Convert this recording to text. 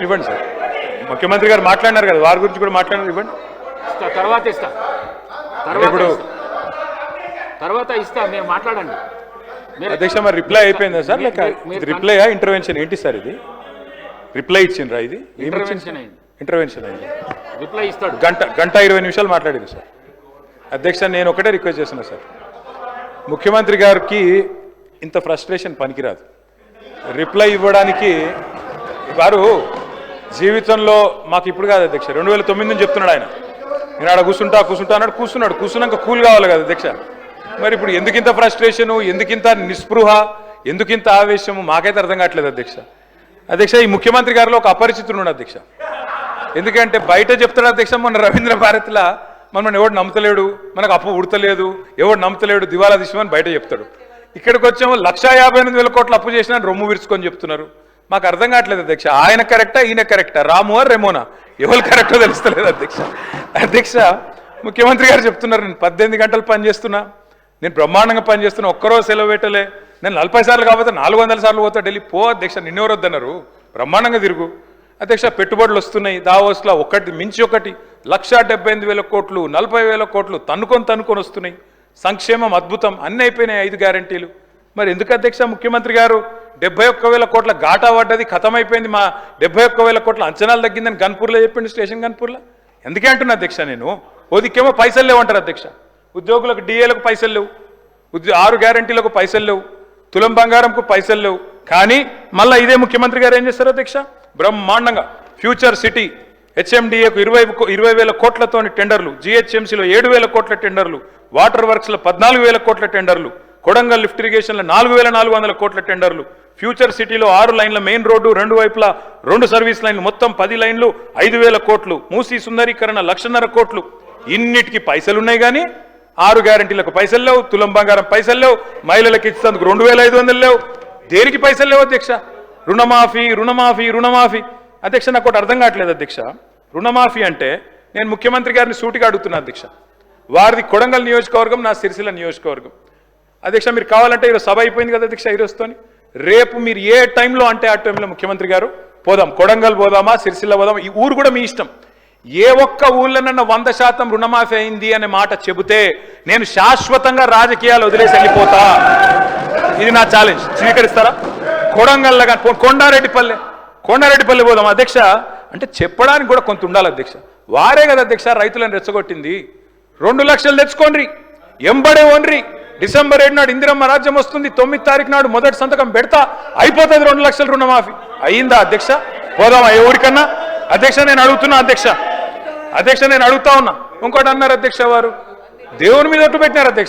ఇవ్వండి సార్. ముఖ్యమంత్రి గారు మాట్లాడినారు కదా, వారి గురించి కూడా మాట్లాడినారు. ఇవ్వండి. తర్వాత ఇస్తా. తర్వాత ఇస్తా. మీరు మాట్లాడండి. అధ్యక్ష, మరి రిప్లై అయిపోయిందా సార్? లేక రిప్లైయా ఇంటర్వెన్షన్ ఏంటి సార్? ఇది రిప్లై ఇచ్చిండ్రా? ఇది ఇంటర్వెన్షన్ అయింది. రిప్లై ఇస్తాడు. గంట 20 నిమిషాలు మాట్లాడింది సార్. అధ్యక్ష, నేను ఒకటే రిక్వెస్ట్ చేస్తున్నా సార్, ముఖ్యమంత్రి గారికి ఇంత ఫ్రస్ట్రేషన్ పనికిరాదు. రిప్లై ఇవ్వడానికి వారు జీవితంలో మాకు ఇప్పుడు కాదు అధ్యక్ష, 2009 నుంచి చెప్తున్నాడు ఆయన. నేను ఆడ కూర్చుంటా అన్నాడు. కూర్చున్నాక కూల్ కావాలి కదా అధ్యక్ష. మరి ఇప్పుడు ఎందుకింత ఫ్రస్ట్రేషను, ఎందుకింత నిస్పృహ, ఎందుకింత ఆవేశము మాకైతే అర్థం కావట్లేదు అధ్యక్ష. ఈ ముఖ్యమంత్రి గారిలో ఒక అపరిచితుడు అధ్యక్ష. ఎందుకంటే బయట చెప్తాడు అధ్యక్ష, మొన్న రవీంద్ర భారతిలా మనల్ని ఎవడు నమ్ముతలేడు, మనకు అప్పు ఉడతలేదు, ఎవడు నమ్ముతలేడు, దివాలా తీసిమని బయట చెప్తాడు. ఇక్కడికి వచ్చాము 1,58,000 కోట్లు అప్పు చేసినా రొమ్ము విరుచుకొని చెప్తున్నారు. మాకు అర్థం కావట్లేదు అధ్యక్ష. ఆయన కరెక్టా, ఈయన కరెక్టా, రామువా రెమోనా, ఎవరు కరెక్టో తెలుస్తలేదు అధ్యక్ష. ముఖ్యమంత్రి గారు చెప్తున్నారు, నేను 18 గంటలు పనిచేస్తున్నా, నేను బ్రహ్మాండంగా పనిచేస్తున్నా, ఒక్కరోజు సెలవు పెట్టలే, నేను 40 సార్లు కాకపోతే 400 సార్లు పోతా ఢిల్లీ. పో అధ్యక్ష, నిన్నెవరు వద్దన్నారు, బ్రహ్మాండంగా తిరుగు అధ్యక్ష. పెట్టుబడులు వస్తున్నాయి దావోస్లో, ఒకటి మించి ఒకటి, 1,78,000 కోట్లు, 40,000 కోట్లు తన్నుకొని వస్తున్నాయి. సంక్షేమం అద్భుతం, అన్నీ అయిపోయినాయి 5 గ్యారంటీలు. మరి ఎందుకు అధ్యక్ష ముఖ్యమంత్రి గారు 71,000 కోట్ల ఘాటా పడ్డది, ఖతమైపోయింది, మా 71,000 కోట్ల అంచనాలు తగ్గిందని గన్పూర్లో చెప్పిండు, స్టేషన్ గన్పూర్లో. ఎందుకే అంటున్నా అధ్యక్ష నేను, ఓదికేమో పైసలు లేవంటారు అధ్యక్ష, ఉద్యోగులకు డిఏలకు పైసలు లేవు, 6 గ్యారంటీలకు పైసలు లేవు, తులం బంగారంకు పైసలు లేవు. కానీ మళ్ళీ ఇదే ముఖ్యమంత్రి గారు ఏం చేస్తారు అధ్యక్ష, బ్రహ్మాండంగా ఫ్యూచర్ సిటీ హెచ్ఎండిఏకు 20,000 కోట్లతోని టెండర్లు, జిహెచ్ఎంసీలో 7,000 కోట్ల టెండర్లు, వాటర్ వర్క్స్లో 14,000 కోట్ల టెండర్లు, కొడంగల్ లిఫ్ట్ ఇరిగేషన్లో 4,400 కోట్ల టెండర్లు, ఫ్యూచర్ సిటీలో 6 లైన్ల మెయిన్ రోడ్డు, 2 వైపులా 2 సర్వీస్ లైన్లు, మొత్తం 10 లైన్లు, 5,000 కోట్లు, మూసీ సుందరీకరణ 1,50,000 కోట్లు. ఇన్నిటికీ పైసలు ఉన్నాయి కానీ 6 గ్యారంటీలకు పైసలు లేవు, తులం బంగారం పైసలు లేవు, మహిళలకు ఇచ్చేందుకు 2,500 లేవు. దేనికి పైసలు లేవు అధ్యక్ష? రుణమాఫీ అధ్యక్ష. నాకు ఒకటి అర్థం కావట్లేదు అధ్యక్ష. రుణమాఫీ అంటే నేను ముఖ్యమంత్రి గారిని సూటిగా అడుగుతున్నా అధ్యక్ష, వారిది కొడంగల్ నియోజకవర్గం, నా సిరిసిల్ల నియోజకవర్గం అధ్యక్ష. మీరు కావాలంటే ఈరోజు సభ అయిపోయింది కదా అధ్యక్ష, ఈరోజుతోని రేపు మీరు ఏ టైంలో అంటే ఆ టైంలో ముఖ్యమంత్రి గారు పోదాం, కొడంగల్ పోదామా, సిరిసిల్ల పోదామా, ఈ ఊరు కూడా మీ ఇష్టం. ఏ ఒక్క ఊళ్ళోనన్నా 100% రుణమాఫీ అయింది అనే మాట చెబితే నేను శాశ్వతంగా రాజకీయాలు వదిలేసి వెళ్ళిపోతా. ఇది నా ఛాలెంజ్. స్వీకరిస్తారా? కొడంగల్ కానీ కొండారెడ్డిపల్లి పోదాం అధ్యక్ష. అంటే చెప్పడానికి కూడా కొంత ఉండాలి అధ్యక్ష. వారే కదా అధ్యక్ష రైతులను రెచ్చగొట్టింది. 2 లక్షలు తెచ్చుకోండి, ఎంబడే ఓన్రి, డిసెంబర్ 7 నాడు ఇందిరమ్మ రాజ్యం వస్తుంది, 9 తారీఖు నాడు మొదటి సంతకం పెడతా, అయిపోతుంది 2 లక్షల రుణమాఫీ. అయ్యిందా అధ్యక్ష? పోదామా ఏ ఊరికన్నా అధ్యక్ష? నేను అడుగుతున్నా అధ్యక్ష, నేను అడుగుతా ఉన్నా. ఇంకోటి అన్నారు అధ్యక్ష, వారు దేవుని మీద ఒట్టు పెట్టినారు అధ్యక్ష.